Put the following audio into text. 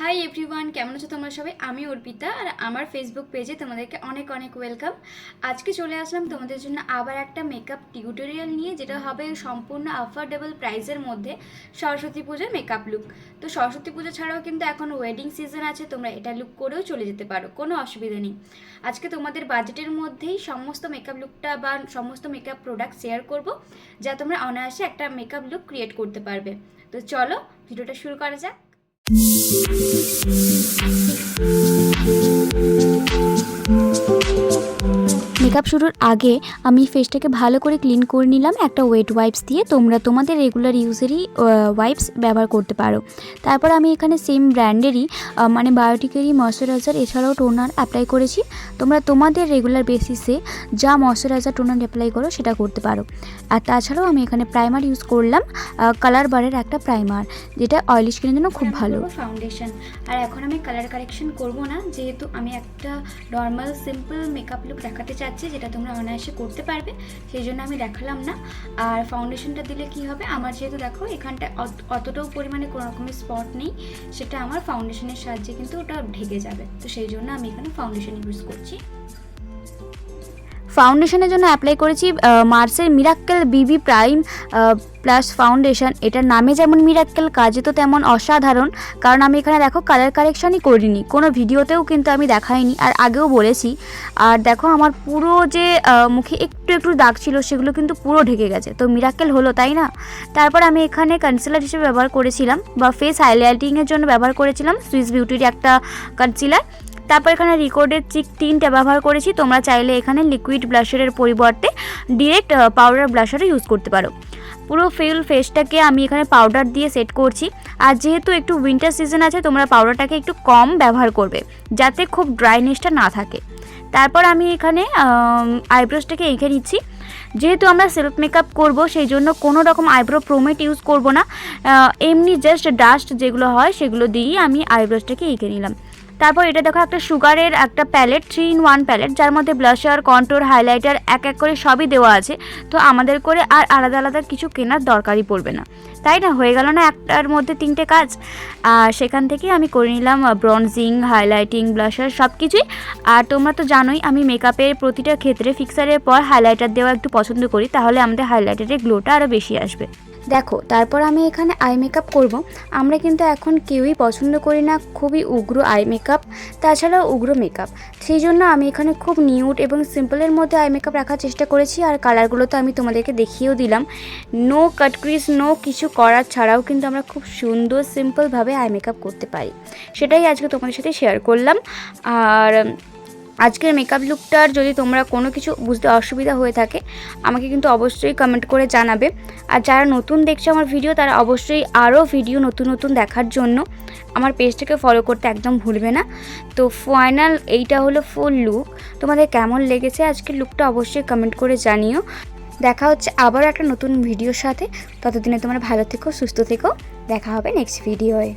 Hi everyone, কেমন আছো তোমরা সবাই? আমি অর্পিতা আর আমার ফেসবুক পেজে তোমাদেরকে অনেক অনেক ওয়েলকাম। আজকে চলে আসলাম তোমাদের জন্য আবার একটা মেকআপ টিউটোরিয়াল নিয়ে, যেটা হবে সম্পূর্ণ অ্যাফোর্ডেবল প্রাইসের মধ্যে সরস্বতী পুজোর মেকআপ লুক। তো সরস্বতী পুজো ছাড়াও কিন্তু এখন ওয়েডিং সিজন আছে, তোমরা এটা লুক করেও চলে যেতে পারো, কোনো অসুবিধা নেই। আজকে তোমাদের বাজেটের মধ্যেই সমস্ত মেকআপ লুকটা বা সমস্ত মেকআপ প্রোডাক্ট শেয়ার করব, যা তোমরা অনায়াসে একটা মেকআপ লুক ক্রিয়েট করতে পারবে। তো চলো ভিডিওটা শুরু করা যাক। মেকআপ শুরুর আগে আমি ফেসটাকে ভালো করে ক্লিন করে নিলাম একটা ওয়েট ওয়াইপস দিয়ে। তোমরা তোমাদের রেগুলার ইউজেরই ওয়াইপস ব্যবহার করতে পারো। তারপর আমি এখানে সেম ব্র্যান্ডেরই মানে বায়োটিকেরই ময়শ্চারাইজার এছাড়াও টোনার অ্যাপ্লাই করেছি। তোমরা তোমাদের রেগুলার বেসিসে যা ময়শ্চারাইজার টোনার অ্যাপ্লাই করো সেটা করতে পারো। আর তাছাড়াও আমি এখানে প্রাইমার ইউজ করলাম, কালার বারের একটা প্রাইমার, যেটা অয়েলি স্কিনের জন্য খুব ভালো। ফাউন্ডেশন, আর এখন আমি কালার কারেকশন করব না, যেহেতু আমি একটা নর্মাল সিম্পল মেকআপ লুক দেখাতে চাচ্ছি, যেটা তোমরা অনায়াসে করতে পারবে, সেই জন্য আমি দেখালাম না। আর ফাউন্ডেশনটা দিলে কি হবে, আমার যেহেতু দেখো এখানটা অতটাও পরিমাণে কোনো রকমের স্পট নেই, সেটা আমার ফাউন্ডেশনের সাহায্যে কিন্তু ওটা ঢেকে যাবে। তো সেই জন্য আমি এখানে ফাউন্ডেশন ইউজ করছি। ফাউন্ডেশনের জন্য অ্যাপ্লাই করেছি মার্সের মিরাক্কেল বিবি প্রাইম প্লাস ফাউন্ডেশন। এটার নামে যেমন মিরাক্কেল, কাজে তো তেমন অসাধারণ। কারণ আমি এখানে দেখো কালার কারেকশনই করিনি, কোনো ভিডিওতেও কিন্তু আমি দেখাইনি, আর আগেও বলেছি। আর দেখো আমার পুরো যে মুখে একটু একটু দাগ ছিল সেগুলো কিন্তু পুরো ঢেকে গেছে, তো মিরাক্কেল হলো, তাই না? তারপর আমি এখানে কনসিলার হিসেবে ব্যবহার করেছিলাম বা ফেস হাইলাইটিংয়ের জন্য ব্যবহার করেছিলাম সুইস বিউটির একটা কনসিলার। তারপর এখানে রিকোডের চিক টিনটা ব্যবহার করেছি। তোমরা চাইলে এখানে লিকুইড ব্লাশারের পরিবর্তে ডিরেক্ট পাউডার ব্লাশারও ইউজ করতে পারো। পুরো ফুল ফেসটাকে আমি এখানে পাউডার দিয়ে সেট করছি। আর যেহেতু একটু উইন্টার সিজন আছে, তোমরা পাউডারটাকে একটু কম ব্যবহার করবে, যাতে খুব ড্রাইনেসটা না থাকে। তারপর আমি এখানে আইব্রোসটাকে এঁকে নিচ্ছি। যেহেতু আমরা সেলফ মেকআপ করব, সেই জন্য কোনো রকম আইব্রো প্রোমেট ইউজ করব না, এমনি জাস্ট ডাস্ট যেগুলো হয় সেগুলো দিয়েই আমি আইব্রোসটাকে এঁকে নিলাম। তারপর এটা দেখো একটা সুগারের একটা প্যালেট, 3-in-1 প্যালেট, যার মধ্যে ব্লাশার, কন্ট্যুর, হাইলাইটার এক এক করে সবই দেওয়া আছে। তো আমাদের করে আর আলাদা আলাদা কিছু কেনার দরকারই পড়বে না, তাই না? হয়ে গেল না একটার মধ্যে তিনটে কাজ। আর সেখান থেকেই আমি করে নিলাম ব্রনজিং, হাইলাইটিং, ব্লাশার সব কিছুই। আর তোমরা তো জানোই আমি মেকআপের প্রতিটা ক্ষেত্রে ফিক্সারের পর হাইলাইটার দেওয়া একটু পছন্দ করি, তাহলে আমাদের হাইলাইটারের গ্লোটা আরও বেশি আসবে। দেখো তারপর আমি এখানে আই মেকআপ করব। আমরা কিন্তু এখন কেউই পছন্দ করি না খুবই উগ্র আই মেকআপ, তাছাড়াও উগ্র মেকআপ। সেই জন্য আমি এখানে খুব নিউড এবং সিম্পলের মধ্যে আই মেকআপ রাখার চেষ্টা করেছি। আর কালারগুলো তো আমি তোমাদেরকে দেখিয়েও দিলাম। নো কাট ক্রিজ, নো কিছু করার ছাড়াও কিন্তু আমরা খুব সুন্দর সিম্পলভাবে আই মেকআপ করতে পারি, সেটাই আজকে তোমাদের সাথে শেয়ার করলাম। আর আজকের মেকআপ লুকটার যদি তোমরা কোনো কিছু বুঝতে অসুবিধা হয়ে থাকে, আমাকে কিন্তু অবশ্যই কমেন্ট করে জানাবে। আর যারা নতুন দেখছো আমার ভিডিও, তারা অবশ্যই আরও ভিডিও নতুন নতুন দেখার জন্য আমার পেজটাকে ফলো করতে একদম ভুলবে না। তো ফাইনাল এইটা হলো ফুল লুক। তোমাদের কেমন লেগেছে আজকের লুকটা অবশ্যই কমেন্ট করে জানিও। দেখা হচ্ছে আবার একটা নতুন ভিডিওর সাথে। ততদিনে তোমরা ভালো থেকো, সুস্থ থেকো। দেখা হবে নেক্সট ভিডিওয়ে।